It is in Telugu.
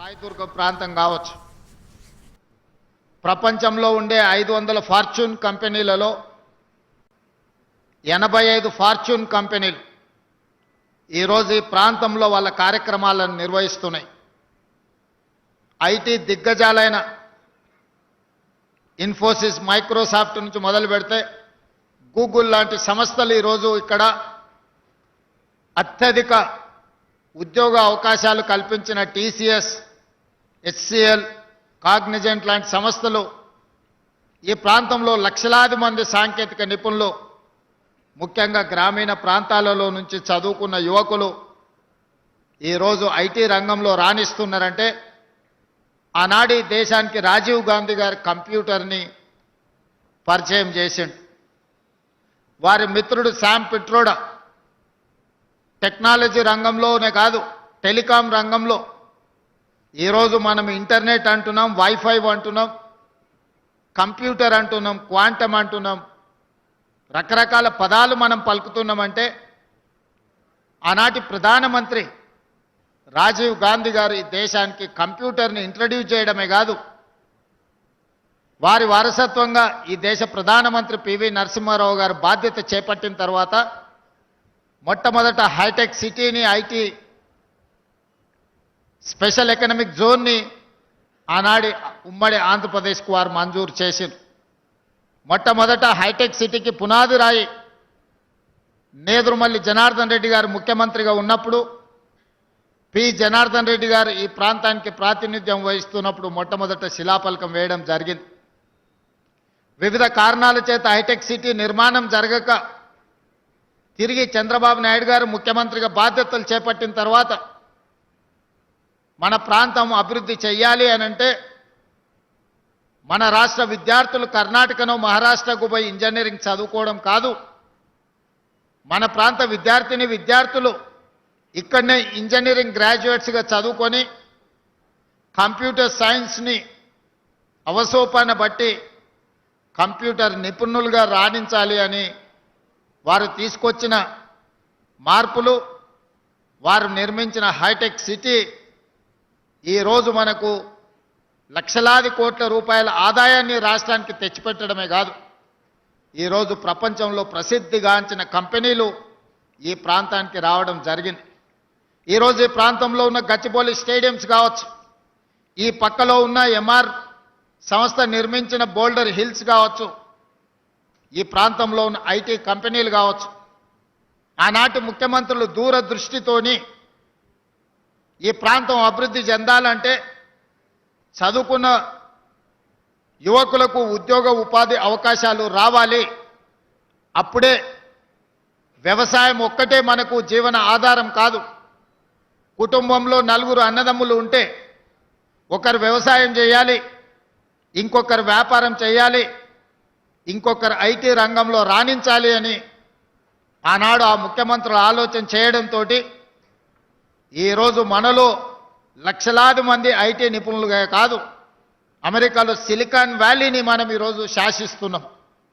రాయదుర్గం ప్రాంతం కావచ్చు. ప్రపంచంలో ఉండే 500 ఫార్చ్యూన్ కంపెనీలలో 85 ఫార్చ్యూన్ కంపెనీలు ఈరోజు ఈ ప్రాంతంలో వాళ్ళ కార్యక్రమాలను నిర్వహిస్తున్నాయి. ఐటీ దిగ్గజాలైన ఇన్ఫోసిస్, మైక్రోసాఫ్ట్ నుంచి మొదలు పెడితే గూగుల్ లాంటి సంస్థలు ఈరోజు ఇక్కడ అత్యధిక ఉద్యోగ అవకాశాలు కల్పించిన టీసీఎస్, హెచ్సిఎల్, కాగ్నిజెంట్ లాంటి సంస్థలు ఈ ప్రాంతంలో లక్షలాది మంది సాంకేతిక నిపుణులు, ముఖ్యంగా గ్రామీణ ప్రాంతాలలో నుంచి చదువుకున్న యువకులు ఈరోజు ఐటీ రంగంలో రాణిస్తున్నారంటే ఆనాటి దేశానికి రాజీవ్ గాంధీ గారి కంప్యూటర్ని పరిచయం చేసిండు. వారి మిత్రుడు శామ్ పిట్రోడా టెక్నాలజీ రంగంలోనే కాదు, టెలికాం రంగంలో ఈరోజు మనం ఇంటర్నెట్ అంటున్నాం, వైఫై అంటున్నాం, కంప్యూటర్ అంటున్నాం, క్వాంటమ్ అంటున్నాం, రకరకాల పదాలు మనం పలుకుతున్నామంటే ఆనాటి ప్రధానమంత్రి రాజీవ్ గాంధీ గారు ఈ దేశానికి కంప్యూటర్ని ఇంట్రడ్యూస్ చేయడమే కాదు, వారి వారసత్వంగా ఈ దేశ ప్రధానమంత్రి పివి నరసింహారావు గారు బాధ్యత చేపట్టిన తర్వాత మొట్టమొదట హైటెక్ సిటీని, ఐటీ స్పెషల్ ఎకనామిక్ జోన్ని ఆనాడి ఉమ్మడి ఆంధ్రప్రదేశ్కు వారు మంజూరు చేసింది. మొట్టమొదట హైటెక్ సిటీకి పునాది రాయి నేదురుమల్లి జనార్దన్ రెడ్డి గారు ముఖ్యమంత్రిగా ఉన్నప్పుడు, పి జనార్దన్ రెడ్డి గారు ఈ ప్రాంతానికి ప్రాతినిధ్యం వహిస్తున్నప్పుడు మొట్టమొదట శిలాఫలకం వేయడం జరిగింది. వివిధ కారణాల చేత హైటెక్ సిటీ నిర్మాణం జరగక తిరిగి చంద్రబాబు నాయుడు గారు ముఖ్యమంత్రిగా బాధ్యతలు చేపట్టిన తర్వాత మన ప్రాంతం అభివృద్ధి చెయ్యాలి అనంటే మన రాష్ట్ర విద్యార్థులు కర్ణాటకను, మహారాష్ట్రకు పోయి ఇంజనీరింగ్ చదువుకోవడం కాదు, మన ప్రాంత విద్యార్థులు ఇక్కడనే ఇంజనీరింగ్ గ్రాడ్యుయేట్స్గా చదువుకొని కంప్యూటర్ సైన్స్ని అవసోపాన బట్టి కంప్యూటర్ నిపుణులుగా రాణించాలి అని వారు తీసుకొచ్చిన మార్పులు, వారు నిర్మించిన హైటెక్ సిటీ ఈరోజు మనకు లక్షలాది కోట్ల రూపాయల ఆదాయాన్ని రాష్ట్రానికి తెచ్చిపెట్టడమే కాదు, ఈరోజు ప్రపంచంలో ప్రసిద్ధిగాంచిన కంపెనీలు ఈ ప్రాంతానికి రావడం జరిగింది. ఈరోజు ఈ ప్రాంతంలో ఉన్న గచ్చిబౌలి స్టేడియంస్ కావచ్చు, ఈ పక్కలో ఉన్న ఎంఆర్ సంస్థ నిర్మించిన బోల్డర్ హిల్స్ కావచ్చు, ఈ ప్రాంతంలో ఉన్న ఐటీ కంపెనీలు కావచ్చు, ఆనాటి ముఖ్యమంత్రులు దూరదృష్టితోని ఈ ప్రాంతం అభివృద్ధి చెందాలంటే చదువుకున్న యువకులకు ఉద్యోగ ఉపాధి అవకాశాలు రావాలి, అప్పుడే వ్యవసాయం ఒక్కటే మనకు జీవన ఆధారం కాదు. కుటుంబంలో 4 అన్నదమ్ములు ఉంటే ఒకరు వ్యవసాయం చేయాలి, ఇంకొకరు వ్యాపారం చేయాలి, ఇంకొకరు ఐటీ రంగంలో రాణించాలి అని ఆనాడు ఆ ముఖ్యమంత్రులు ఆలోచన చేయడంతో ఈరోజు మనలో లక్షలాది మంది ఐటీ నిపుణులుగా కాదు, అమెరికాలో సిలికాన్ వ్యాలీని మనం ఈరోజు శాసిస్తున్నాం.